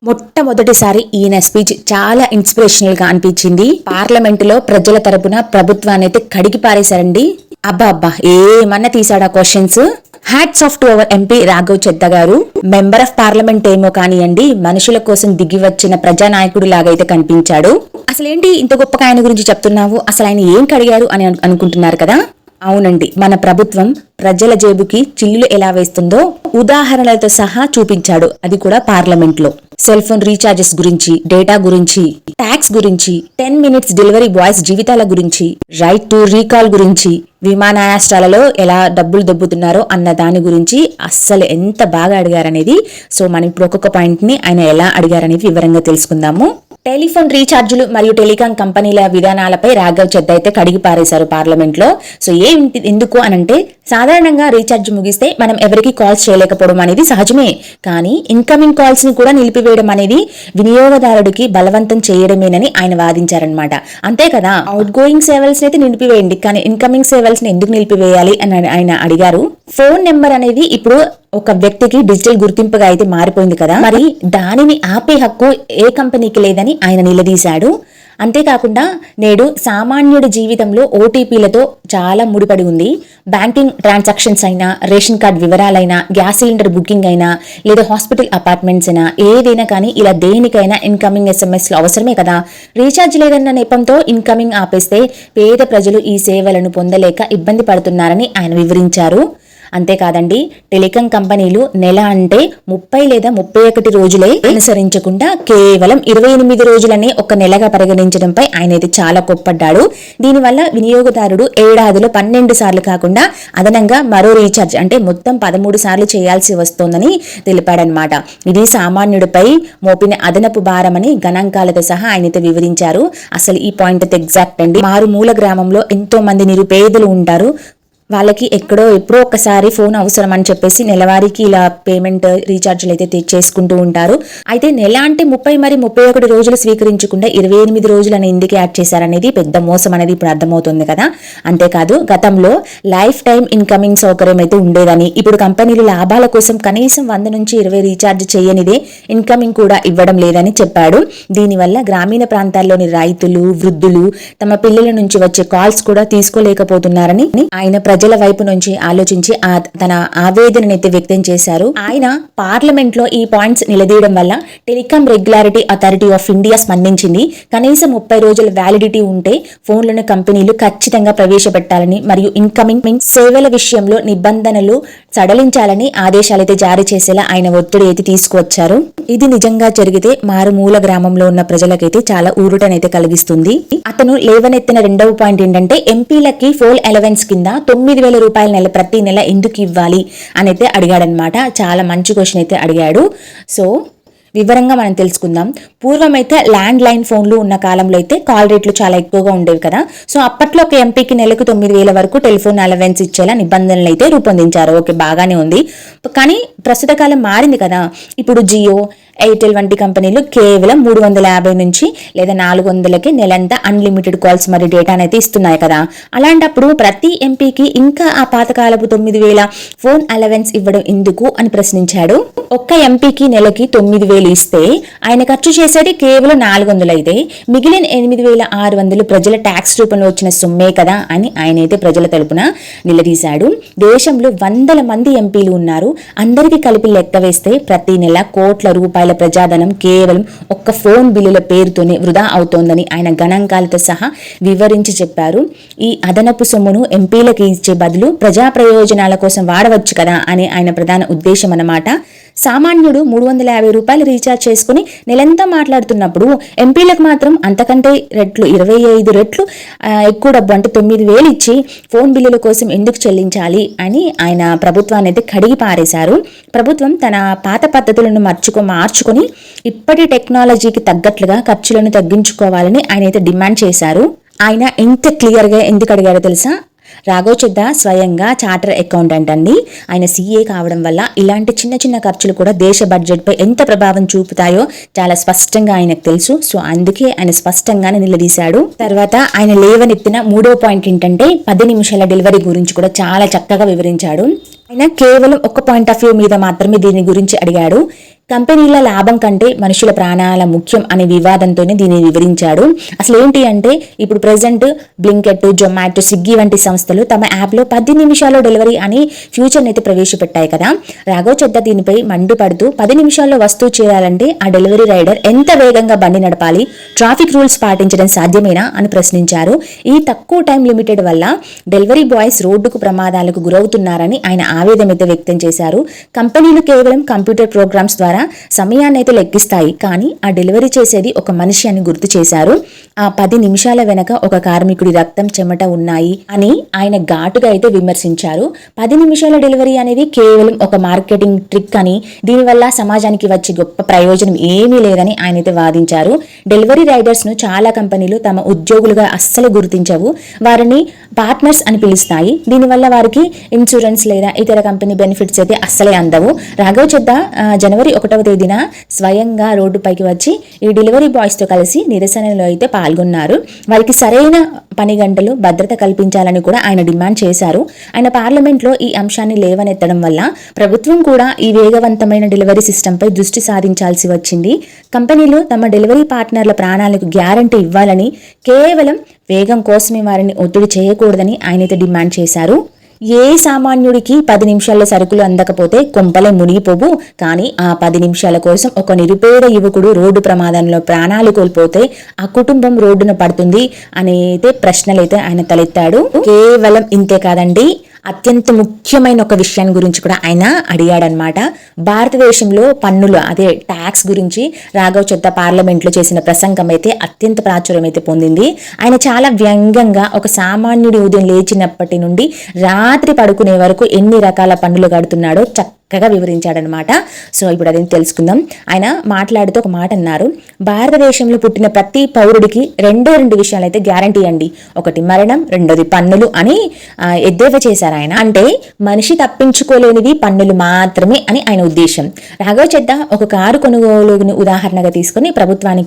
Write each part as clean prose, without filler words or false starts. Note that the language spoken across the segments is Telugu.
మొట్టమొదటిసారి ఈయన స్పీచ్ చాలా ఇన్స్పిరేషనల్ గా అనిపించింది. పార్లమెంట్ లో ప్రజల తరపున ప్రభుత్వాన్ని అయితే కడిగి పారేశారండి. అబ్బా ఏమన్నా తీసాడా questions. Hats off to our MP Raghav Chadha గారు. మెంబర్ ఆఫ్ పార్లమెంట్ ఏమో కానియండి, మనుషుల కోసం దిగి వచ్చిన ప్రజానాయకుడు లాగైతే కనిపించాడు. అసలేంటి ఇంత గొప్పగా ఆయన గురించి చెప్తున్నావు, అసలు ఆయన ఏం కడిగారు అని అనుకుంటున్నారు కదా. అవునండి, మన ప్రభుత్వం ప్రజల జేబుకి చిల్లులు ఎలా వేస్తుందో ఉదాహరణలతో సహా చూపించాడు. అది కూడా పార్లమెంట్ లో. సెల్ ఫోన్ రీఛార్జెస్ గురించి, డేటా గురించి, ట్యాక్స్ గురించి, 10 minutes డెలివరీ బాయ్స్ జీవితాల గురించి, రైట్ టు రీకాల్ గురించి, విమానాశ్రయాలలో ఎలా డబ్బులు దొబ్బుతున్నారో అన్న దాని గురించి అస్సలు ఎంత బాగా అడిగారనేది. సో మనం ఇప్పుడు ఒక్కొక్క పాయింట్ ని ఆయన ఎలా అడిగారనేది వివరంగా తెలుసుకుందాము. టెలిఫోన్ రీఛార్జీలు మరియు టెలికాం కంపెనీల విధానాలపై రాఘవ్ చెద్దా అయితే కడిగి పారేశారు పార్లమెంట్ లో. సో ఎందుకు అనంటే, సాధారణంగా రీఛార్జ్ ముగిస్తే మనం ఎవరికి కాల్స్ చేయలేకపోవడం అనేది సహజమే. కానీ ఇన్కమింగ్ కాల్స్ ని కూడా నిలిపివేయడం అనేది వినియోగదారుడికి బలవంతం చేయడమేనని ఆయన వాదించారనమాట. అంతే కదా, అవుట్ గోయింగ్ సేవల్స్ అయితే నిలిపివేయండి, కానీ ఇన్కమింగ్ సేవల్స్ ని ఎందుకు నిలిపివేయాలి అని ఆయన అడిగారు. ఫోన్ నెంబర్ అనేది ఇప్పుడు ఒక వ్యక్తికి డిజిటల్ గుర్తింపుగా అయితే మారిపోయింది కదా, మరి దానిని ఆపే హక్కు ఏ కంపెనీకి లేదని ఆయన నిలదీశాడు. అంతేకాకుండా నేడు సామాన్యుడి జీవితంలో ఓటీపీలతో చాలా ముడిపడి ఉంది. బ్యాంకింగ్ ట్రాన్సాక్షన్స్ అయినా, రేషన్ కార్డ్ వివరాలైనా, గ్యాస్ సిలిండర్ బుకింగ్ అయినా, లేదా హాస్పిటల్ అపార్ట్మెంట్స్ అయినా, ఏదైనా కానీ ఇలా దేనికైనా ఇన్కమింగ్ ఎస్ఎంఎస్లు అవసరమే కదా. రీఛార్జ్ లేదన్న నెపంతో ఇన్కమింగ్ ఆపేస్తే పేద ప్రజలు ఈ సేవలను పొందలేక ఇబ్బంది పడుతున్నారని ఆయన వివరించారు. అంతేకాదండి, టెలికాం కంపెనీలు నెల అంటే 30 లేదా 31 రోజులే అనుసరించకుండా కేవలం 28 రోజులనే ఒక నెలగా పరిగణించడంపై ఆయన అయితే చాలా కోప్పడ్డాడు. దీనివల్ల వినియోగదారుడు ఏడాదిలో 12 సార్లు కాకుండా అదనంగా మరో రీఛార్జ్ అంటే మొత్తం 13 సార్లు చేయాల్సి వస్తోందని తెలిపాడనమాట. ఇది సామాన్యుడిపై మోపిన అదనపు భారమని గణాంకాలతో సహా ఆయన అయితే వివరించారు. అసలు ఈ పాయింట్ అయితే ఎగ్జాక్ట్ అండి. మారుమూల గ్రామంలో ఎంతో మంది నిరుపేదలు ఉంటారు. వాళ్ళకి ఎప్పుడో ఒక్కసారి ఫోన్ అవసరం అని చెప్పేసి నెలవారీకి ఇలా పేమెంట్ రీఛార్జ్లు అయితే చేసుకుంటూ ఉంటారు. అయితే నెల అంటే 30 మరి 31 రోజులు స్వీకరించకుండా 28 రోజులను ఎందుకు యాడ్ చేశారనేది పెద్ద మోసం అనేది ఇప్పుడు అర్థమవుతుంది కదా. అంతేకాదు, గతంలో లైఫ్ టైం ఇన్కమింగ్ సౌకర్యం అయితే ఉండేదని, ఇప్పుడు కంపెనీలు లాభాల కోసం కనీసం 100 నుంచి 20 రీఛార్జ్ చేయనిదే ఇన్కమింగ్ కూడా ఇవ్వడం లేదని చెప్పాడు. దీనివల్ల గ్రామీణ ప్రాంతాల్లోని రైతులు, వృద్ధులు తమ పిల్లల నుంచి వచ్చే కాల్స్ కూడా తీసుకోలేకపోతున్నారని ఆయన ప్రజల వైపు నుంచి ఆలోచించి తన ఆవేదననైతే వ్యక్తం చేశారు. ఆయన పార్లమెంట్ లో ఈ పాయింట్స్ నిలదీయడం వల్ల telecom regularity authority of India స్పందించింది. కనీసం 30 రోజుల వ్యాలిడిటీ ఉంటే ఫోన్లను కంపెనీలు ఖచ్చితంగా ప్రవేశపెట్టాలని మరియు ఇన్కమింగ్ సేవల విషయంలో నిబంధనలు సడలించాలని ఆదేశాలైతే జారీ చేసేలా ఆయన ఒత్తిడి అయితే తీసుకువచ్చారు. ఇది నిజంగా జరిగితే మారుమూల గ్రామంలో ఉన్న ప్రజలకైతే చాలా ఊరుటనైతే కలిగిస్తుంది. అతను లేవనెత్తిన రెండవ పాయింట్ ఏంటంటే, ఎంపీలకి ఫోన్ అలవెన్స్ కింద 9,000 రూపాయల ప్రతి నెల ఎందుకు ఇవ్వాలి అని అయితే అడిగాడనమాట. చాలా మంచి క్వశ్చన్ అయితే అడిగాడు. సో వివరంగా మనం తెలుసుకుందాం. పూర్వం అయితే ల్యాండ్ లైన్ ఫోన్లు ఉన్న కాలంలో అయితే కాల్ రేట్లు చాలా ఎక్కువగా ఉండేవి కదా. సో అప్పట్లో ఒక ఎంపీకి నెలకు 9,000 వరకు టెలిఫోన్ అలవెన్స్ ఇచ్చేలా నిబంధనలు అయితే రూపొందించారు. ఓకే, బాగానే ఉంది. కానీ ప్రస్తుత కాలం మారింది కదా. ఇప్పుడు జియో, ఎయిర్టెల్ వంటి కంపెనీలు కేవలం 350 నుంచి లేదా 400కి నెలంతా అన్లిమిటెడ్ కాల్స్ మరియు డేటాను అయితే ఇస్తున్నాయి కదా. అలాంటప్పుడు ప్రతి ఎంపీకి ఇంకా ఆ పాతకాలపు 9,000 ఫోన్ అలవెన్స్ ఇవ్వడం ఎందుకు అని ప్రశ్నించాడు. ఒక్క ఎంపీకి నెలకి 9,000 ఇస్తే ఆయన ఖర్చు చేసేది కేవలం 400 అయితే మిగిలిన 8,600 ప్రజల ట్యాక్స్ రూపంలో వచ్చిన సొమ్మే కదా అని ఆయన అయితే ప్రజల తరపున నిలదీశాడు. దేశంలో 100 మంది ఎంపీలు ఉన్నారు. అందరికీ కలిపి లెక్క వేస్తే ప్రతి నెల కోట్ల రూపాయల ప్రజాధనం కేవలం ఒక్క ఫోన్ బిల్లుల పేరుతోనే వృధా అవుతోందని ఆయన గణాంకాలతో సహా వివరించి చెప్పారు. ఈ అదనపు సొమ్మును ఎంపీలకు ఇచ్చే బదులు ప్రజా ప్రయోజనాల కోసం వాడవచ్చు కదా అని ఆయన ప్రధాన ఉద్దేశం అన్నమాట. సామాన్యుడు 350 రూపాయలు రీఛార్జ్ చేసుకుని నెలంతా మాట్లాడుతున్నప్పుడు ఎంపీలకు మాత్రం అంతకంటే 25 రెట్లు ఎక్కువ డబ్బు అంటే 9,000 ఇచ్చి ఫోన్ బిల్లుల కోసం ఎందుకు చెల్లించాలి అని ఆయన ప్రభుత్వాన్ని అయితే కడిగి పారేశారు. ప్రభుత్వం తన పాత పద్ధతులను మార్చుకొని ఇప్పటి టెక్నాలజీకి తగ్గట్లుగా ఖర్చులను తగ్గించుకోవాలని ఆయన అయితే డిమాండ్ చేశారు. ఆయన ఇంత క్లియర్గా ఎందుకు అడిగారో తెలుసా? రాఘవ్ చెద్దా స్వయంగా చార్టర్ అకౌంటెంట్ అండి. ఆయన సీఏ కావడం వల్ల ఇలాంటి చిన్న చిన్న ఖర్చులు కూడా దేశ బడ్జెట్ పై ఎంత ప్రభావం చూపుతాయో చాలా స్పష్టంగా ఆయనకు తెలుసు. సో అందుకే ఆయన స్పష్టంగానే నిలదీశాడు. తర్వాత ఆయన లేవనెత్తిన మూడో పాయింట్ ఏంటంటే 10 నిమిషాల డెలివరీ గురించి కూడా చాలా చక్కగా వివరించాడు. ఆయన కేవలం ఒక పాయింట్ ఆఫ్ వ్యూ మీద మాత్రమే దీని గురించి అడిగాడు. కంపెనీల లాభం కంటే మనుషుల ప్రాణాల ముఖ్యం అనే వివాదంతోనే దీన్ని వివరించాడు. అసలు ఏంటి అంటే ఇప్పుడు ప్రెసెంట్ బ్లింకెట్, జొమాటో, స్విగ్గీ వంటి సంస్థలు తమ యాప్లో 10 నిమిషాల్లో డెలివరీ అని ఫ్యూచర్ అయితే ప్రవేశపెట్టాయి కదా. రాఘవ్ చద్దా దీనిపై మండిపడుతూ 10 నిమిషాల్లో వస్తువు చేయాలంటే ఆ డెలివరీ రైడర్ ఎంత వేగంగా బండి నడపాలి, ట్రాఫిక్ రూల్స్ పాటించడం సాధ్యమేనా అని ప్రశ్నించారు. ఈ తక్కువ టైం లిమిటెడ్ వల్ల డెలివరీ బాయ్స్ రోడ్డుకు ప్రమాదాలకు గురవుతున్నారని ఆయన ఆవేదన అయితే వ్యక్తం చేశారు. కంపెనీలు కేవలం కంప్యూటర్ ప్రోగ్రామ్స్ ద్వారా సమయాన్ని అయితే లెక్కిస్తాయి, కానీ ఆ డెలివరీ చేసేది ఒక మనిషి అని గుర్తు చేశారు. ఆ 10 నిమిషాల వెనక ఒక కార్మికుడి రక్తం, చెమట ఉన్నాయి అని ఆయన ఘాటుగా అయితే విమర్శించారు. 10 నిమిషాల డెలివరీ అనేది కేవలం ఒక మార్కెటింగ్ ట్రిక్ అని, దీనివల్ల సమాజానికి వచ్చే గొప్ప ప్రయోజనం ఏమీ లేదని ఆయన అయితే వాదించారు. డెలివరీ రైడర్స్ ను చాలా కంపెనీలు తమ ఉద్యోగులుగా అస్సలు గుర్తించవు, వారిని పార్ట్నర్స్ అని పిలుస్తాయి. దీనివల్ల వారికి ఇన్సూరెన్స్ లేదా ఇతర కంపెనీ బెనిఫిట్స్ అయితే అస్సలే అందవు. రాఘవ్ చద్దా జనవరి 1వ తేదీన స్వయంగా రోడ్డుపైకి వచ్చి ఈ డెలివరీ బాయ్స్ తో కలిసి నిరసనలో అయితే పాల్గొన్నారు. వారికి సరైన పని గంటలు, భద్రత కల్పించాలని కూడా ఆయన డిమాండ్ చేశారు. ఆయన పార్లమెంట్లో ఈ అంశాన్ని లేవనెత్తడం వల్ల ప్రభుత్వం కూడా ఈ వేగవంతమైన డెలివరీ సిస్టంపై దృష్టి సారించాల్సి వచ్చింది. కంపెనీలు తమ డెలివరీ పార్ట్నర్ల ప్రాణాలకు గ్యారంటీ ఇవ్వాలని, కేవలం వేగం కోసమే వారిని ఒత్తిడి చేయకూడదని ఆయనైతే డిమాండ్ చేశారు. ఏ సామాన్యుడికి 10 నిమిషాల్లో సరుకులు అందకపోతే కొంపలే మునిగిపోవు, కానీ ఆ 10 నిమిషాల కోసం ఒక నిరుపేద యువకుడు రోడ్డు ప్రమాదంలో ప్రాణాలు కోల్పోతే ఆ కుటుంబం రోడ్డున పడుతుంది అనేది ప్రశ్నలైతే ఆయన తలెత్తాడు. కేవలం ఇంతే కాదండి, అత్యంత ముఖ్యమైన ఒక విషయాన్ని గురించి కూడా ఆయన అడిగాడనమాట. భారతదేశంలో పన్నులు, అదే ట్యాక్స్ గురించి రాఘవ్ చద్దా పార్లమెంట్లో చేసిన ప్రసంగం అయితే అత్యంత ప్రాచుర్యం అయితే పొందింది. ఆయన చాలా వ్యంగ్యంగా ఒక సామాన్యుడి ఉదయం లేచినప్పటి నుండి రాత్రి పడుకునే వరకు ఎన్ని రకాల పన్నులు కడుతున్నాడో చక్కగా వివరించాడనమాట. సో ఇప్పుడు అదేంటి తెలుసుకుందాం. ఆయన మాట్లాడుతూ ఒక మాట అన్నారు, భారతదేశంలో పుట్టిన ప్రతి పౌరుడికి రెండు విషయాలు అయితే గ్యారంటీ అండి. ఒకటి మరణం, రెండోది పన్నులు అని ఎద్దేవా చేశారు ఆయన. అంటే మనిషి తప్పించుకోలేనివి పన్నులు మాత్రమే అని ఆయన ఉద్దేశం. రాఘవ్ చద్దా ఒక కారు కొనుగోలుని ఉదాహరణగా తీసుకుని ప్రభుత్వాన్ని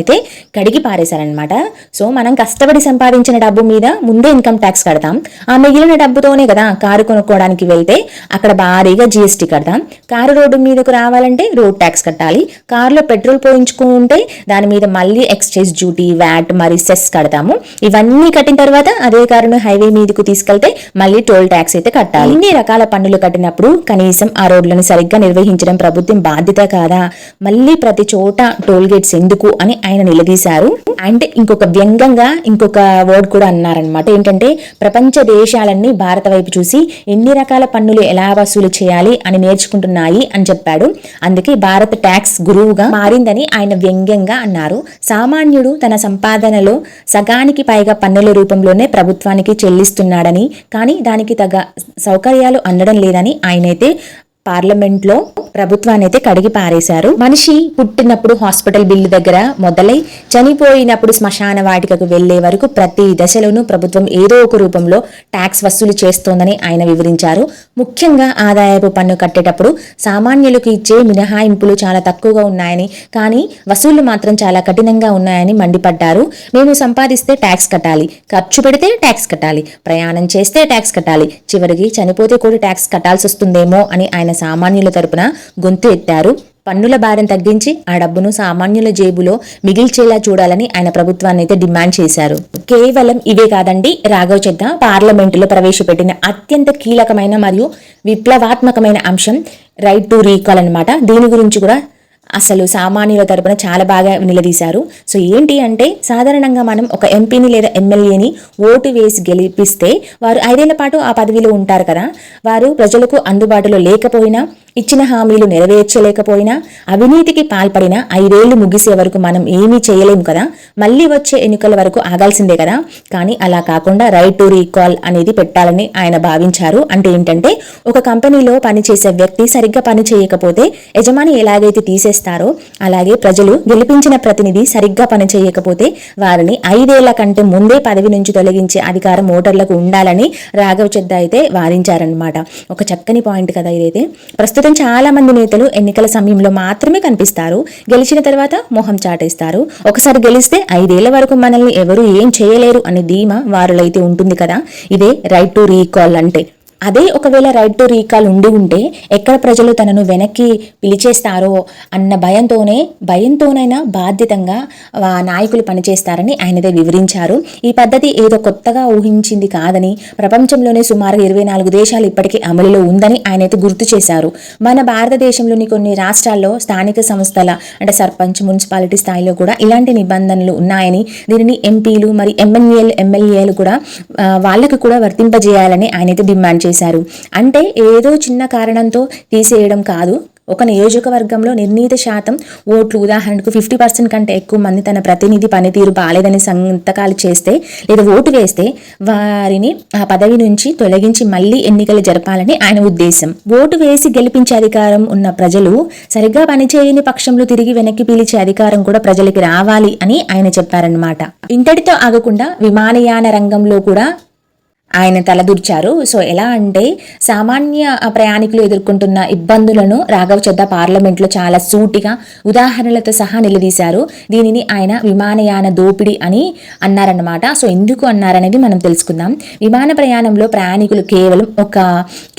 అయితే కడిగి పారేశారనమాట. సో మనం కష్టపడి సంపాదించిన డబ్బు మీద ముందే ఇన్కమ్ ట్యాక్స్ కడతాం, ఆ మిగిలిన డబ్బుతోనే కదా కారు కొనుక్కోవడానికి వెళ్తే అక్కడ భారీగా GST కడతాం. కారు రోడ్డు మీదకు రావాలంటే రోడ్ ట్యాక్స్ కట్టాలి. కారులో పెట్రోల్ పోయించుకుంటే దాని మీద మళ్ళీ ఎక్స్చేంజ్ డ్యూటీ, వ్యాట్, మరి సెస్ కడతాము. ఇవన్నీ కట్టిన తర్వాత అదే కారును హైవే మీదకు తీసుకెళ్తే మళ్ళీ టోల్ ట్యాక్స్ అయితే కట్టాలి. ఇన్ని రకాల పన్నులు కట్టినప్పుడు కనీసం ఆ రోడ్లను సరిగ్గా నిర్వహించడం ప్రభుత్వం బాధ్యత కాదా? మళ్ళీ ప్రతి చోట టోల్ గేట్స్ ఎందుకు అని ఆయన నిలదీశారు. అంటే ఇంకొక వ్యంగ్యంగా ఇంకొక వర్డ్ కూడా అన్నారనమాట. ఏంటంటే ప్రపంచ దేశాలన్నీ భారత వైపు చూసి ఎన్ని రకాల పన్నులు ఎలా వసూలు చేయాలి అని నేర్చుకుంటున్నాయి అని చెప్పాడు. అందుకే భారత్ ట్యాక్స్ గురువుగా మారిందని ఆయన వ్యంగ్యంగా అన్నారు. సామాన్యుడు తన సంపాదనలో సగానికి పైగా పన్నుల రూపంలోనే ప్రభుత్వానికి చెల్లిస్తున్నాడని, కానీ దానికి తగ్గ సౌకర్యాలు అందడం లేదని ఆయనైతే పార్లమెంట్లో ప్రభుత్వాన్ని అయితే కడిగి పారేశారు. మనిషి పుట్టినప్పుడు హాస్పిటల్ బిల్లు దగ్గర మొదలై చనిపోయినప్పుడు శ్మశాన వాటికకు వెళ్లే వరకు ప్రతి దశలోనూ ప్రభుత్వం ఏదో ఒక రూపంలో ట్యాక్స్ వసూలు చేస్తోందని ఆయన వివరించారు. ముఖ్యంగా ఆదాయపు పన్ను కట్టేటప్పుడు సామాన్యులకు ఇచ్చే మినహాయింపులు చాలా తక్కువగా ఉన్నాయని, కానీ వసూళ్లు మాత్రం చాలా కఠినంగా ఉన్నాయని మండిపడ్డారు. మేము సంపాదిస్తే ట్యాక్స్ కట్టాలి, ఖర్చు పెడితే ట్యాక్స్ కట్టాలి, ప్రయాణం చేస్తే ట్యాక్స్ కట్టాలి, చివరికి చనిపోతే కూడా ట్యాక్స్ కట్టాల్సి వస్తుందేమో అని ఆయన సామాన్యుల తరపున గొంతు ఎత్తారు. పన్నుల భారం తగ్గించి ఆ డబ్బును సామాన్యుల జేబులో మిగిల్చేలా చూడాలని ఆయన ప్రభుత్వాన్ని అయితే డిమాండ్ చేశారు. కేవలం ఇవే కాదండి, రాఘవ్ చద్దా పార్లమెంటులో ప్రవేశపెట్టిన అత్యంత కీలకమైన మరియు విప్లవాత్మకమైన అంశం రైట్ టు రీకాల్ అన్నమాట. దీని గురించి కూడా అసలు సామాన్యుల తరపున చాలా బాగా నిలదీశారు. సో ఏంటి అంటే సాధారణంగా మనం ఒక ఎంపీని లేదా ఎమ్మెల్యేని ఓటు వేసి గెలిపిస్తే వారు 5 ఏళ్ల పాటు ఆ పదవిలో ఉంటారు కదా. వారు ప్రజలకు అందుబాటులో లేకపోయినా, ఇచ్చిన హామీలు నెరవేర్చలేకపోయినా, అవినీతికి పాల్పడిన 5 ఏళ్లు ముగిసే వరకు మనం ఏమీ చేయలేము కదా, మళ్ళీ వచ్చే ఎన్నికల వరకు ఆగాల్సిందే కదా. కానీ అలా కాకుండా రైట్ టు రీకాల్ అనేది పెట్టాలని ఆయన భావించారు. అంటే ఏంటంటే ఒక కంపెనీలో పనిచేసే వ్యక్తి సరిగ్గా పని చేయకపోతే యజమాని ఎలాగైతే తీసేస్తారో, అలాగే ప్రజలు గెలిపించిన ప్రతినిధి సరిగ్గా పని చేయకపోతే వారిని 5 ఏళ్ల కంటే ముందే పదవి నుంచి తొలగించే అధికారం ఓటర్లకు ఉండాలని రాఘవ్ చద్దా అయితే వారించారనమాట. ఒక చక్కని పాయింట్ కదా ఇదైతే. ప్రస్తుతం చాలా మంది నేతలు ఎన్నికల సమయంలో మాత్రమే కనిపిస్తారు, గెలిచిన తర్వాత మొహం చాటేస్తారు. ఒకసారి గెలిస్తే 5 ఏళ్ల వరకు మనల్ని ఎవరు ఏం చేయలేరు అనే ధీమా వారిలో అయితే ఉంటుంది కదా. ఇదే రైట్ టు రీకాల్ అంటే. అదే ఒకవేళ రైట్ టు రీకాల్ ఉంటే ఎక్కడ ప్రజలు తనను వెనక్కి పిలిచేస్తారో అన్న భయంతోనైనా బాధ్యతంగా నాయకులు పనిచేస్తారని ఆయనదే వివరించారు. ఈ పద్ధతి ఏదో కొత్తగా ఊహించింది కాదని, ప్రపంచంలోనే సుమారు 24 దేశాలు ఇప్పటికీ అమలులో ఉందని ఆయనైతే గుర్తు చేశారు. మన భారతదేశంలోని కొన్ని రాష్ట్రాల్లో స్థానిక సంస్థల అంటే సర్పంచ్, మున్సిపాలిటీ స్థాయిలో కూడా ఇలాంటి నిబంధనలు ఉన్నాయని, దీనిని ఎంపీలు మరి ఎమ్మెల్యేలు కూడా వాళ్ళకు కూడా వర్తింపజేయాలని ఆయనైతే డిమాండ్ చేశారు. అంటే ఏదో చిన్న కారణంతో తీసేయడం కాదు, ఒక నియోజకవర్గంలో నిర్ణీత శాతం ఓట్లు, ఉదాహరణకు 50% కంటే ఎక్కువ మంది తన ప్రతినిధి పనితీరు బాలేదని సంతకాలు చేస్తే లేదా ఓటు వేస్తే వారిని ఆ పదవి నుంచి తొలగించి మళ్లీ ఎన్నికలు జరపాలని ఆయన ఉద్దేశం. ఓటు వేసి గెలిపించే అధికారం ఉన్న ప్రజలు సరిగ్గా పనిచేయని పక్షంలో తిరిగి వెనక్కి పిలిచే అధికారం కూడా ప్రజలకి రావాలి అని ఆయన చెప్పారన్నమాట. ఇంతటితో ఆగకుండా విమానయాన రంగంలో కూడా ఆయన తలదూర్చారు. సో ఎలా అంటే సామాన్య ప్రయాణికులు ఎదుర్కొంటున్న ఇబ్బందులను రాఘవ్ చద్దా పార్లమెంట్లో చాలా సూటిగా ఉదాహరణలతో సహా నిలదీశారు. దీనిని ఆయన విమానయాన దోపిడీ అని అన్నారన్నమాట. సో ఎందుకు అన్నారనేది మనం తెలుసుకుందాం. విమాన ప్రయాణంలో ప్రయాణికులు కేవలం 1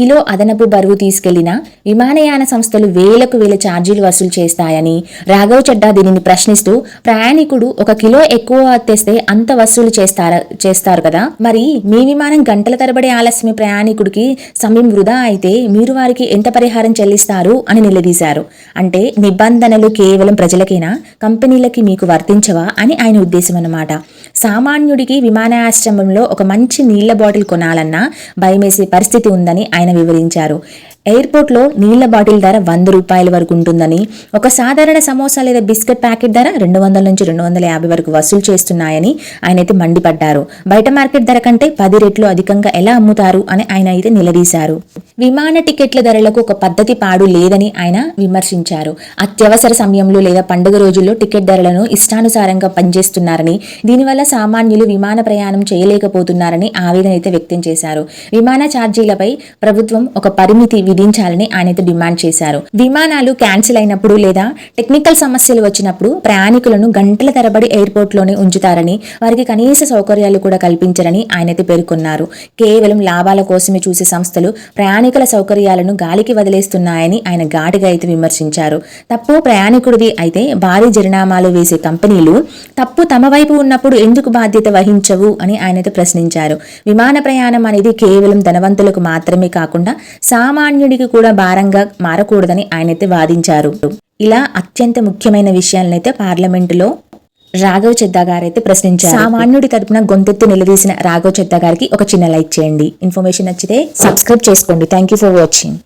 కిలో అదనపు బరువు తీసుకెళ్లిన విమానయాన సంస్థలు వేలకు వేల ఛార్జీలు వసూలు చేస్తాయని రాఘవ్ చద్దా దీనిని ప్రశ్నిస్తూ, ప్రయాణికుడు 1 కిలో ఎక్కువ తెస్తే అంత వసూలు చేస్తారు కదా, మరి మీ విమానం గంటల తరబడి ఆలస్యమే ప్రయాణికుడికి సమయం వృధా అయితే మీరు వారికి ఎంత పరిహారం చెల్లిస్తారు అని నిలదీశారు. అంటే నిబంధనలు కేవలం ప్రజలకేనా, కంపెనీలకి మీకు వర్తించవా అని ఆయన ఉద్దేశం అన్నమాట. సామాన్యుడికి విమానాశ్రయంలో ఒక మంచి నీళ్ల బాటిల్ కొనాలన్నా భయమేసే పరిస్థితి ఉందని ఆయన వివరించారు. ఎయిర్పోర్ట్లో నీళ్ల బాటిల్ ధర 100 రూపాయల వరకు ఉంటుందని, ఒక సాధారణ సమోసా లేదా బిస్కెట్ ప్యాకెట్ ధర 200 నుంచి 250 వరకు వసూలు చేస్తున్నాయని ఆయనైతే మండిపడ్డారు. బయట మార్కెట్ ధర కంటే 10 రెట్లు అధికంగా ఎలా అమ్ముతారు అని ఆయన అయితే నిలదీశారు. విమాన టికెట్ల ధరలకు ఒక పద్ధతి పాడు లేదని ఆయన విమర్శించారు. అత్యవసర సమయంలో లేదా పండుగ రోజుల్లో టికెట్ ధరలను ఇష్టానుసారంగా పనిచేస్తున్నారని, దీనివల్ల సామాన్యులు విమాన ప్రయాణం చేయలేకపోతున్నారని ఆవేదన అయితే వ్యక్తం చేశారు. విమాన ఛార్జీలపై ప్రభుత్వం ఒక పరిమితి విధించాలని ఆయనైతే డిమాండ్ చేశారు. విమానాలు క్యాన్సిల్ అయినప్పుడు లేదా టెక్నికల్ సమస్యలు వచ్చినప్పుడు ప్రయాణికులను గంటల తరబడి ఎయిర్పోర్ట్ లోనే ఉంచుతారని, వారికి కనీస సౌకర్యాలు కూడా కల్పించరని ఆయనైతే పేర్కొన్నారు. కేవలం లాభాల కోసమే చూసే సంస్థలు ప్రయాణికుల సౌకర్యాలను గాలికి వదిలేస్తున్నాయని ఆయన ఘాటుగా అయితే విమర్శించారు. తప్పు ప్రయాణికుడిది అయితే భారీ జరిమానాలు వేసే కంపెనీలు తప్పు తమ వైపు ఉన్నప్పుడు ఎందుకు బాధ్యత వహించవు అని ఆయనైతే ప్రశ్నించారు. విమాన ప్రయాణం అనేది కేవలం ధనవంతులకు మాత్రమే కాకుండా సామాన్యుడికి కూడా భారంగా మారకూడదని ఆయనైతే వాదించారు. ఇలా అత్యంత ముఖ్యమైన విషయాలనైతే పార్లమెంటులో రాఘవ్ చద్దా గారైతే ప్రశ్నించారు. సామాన్యుడి తరపున గొంతెత్తి నిలదీసిన రాఘవ్ చద్దా గారికి ఒక చిన్న లైక్ చేయండి. ఇన్ఫర్మేషన్ నచ్చితే సబ్స్క్రైబ్ చేసుకోండి. Thank you for watching.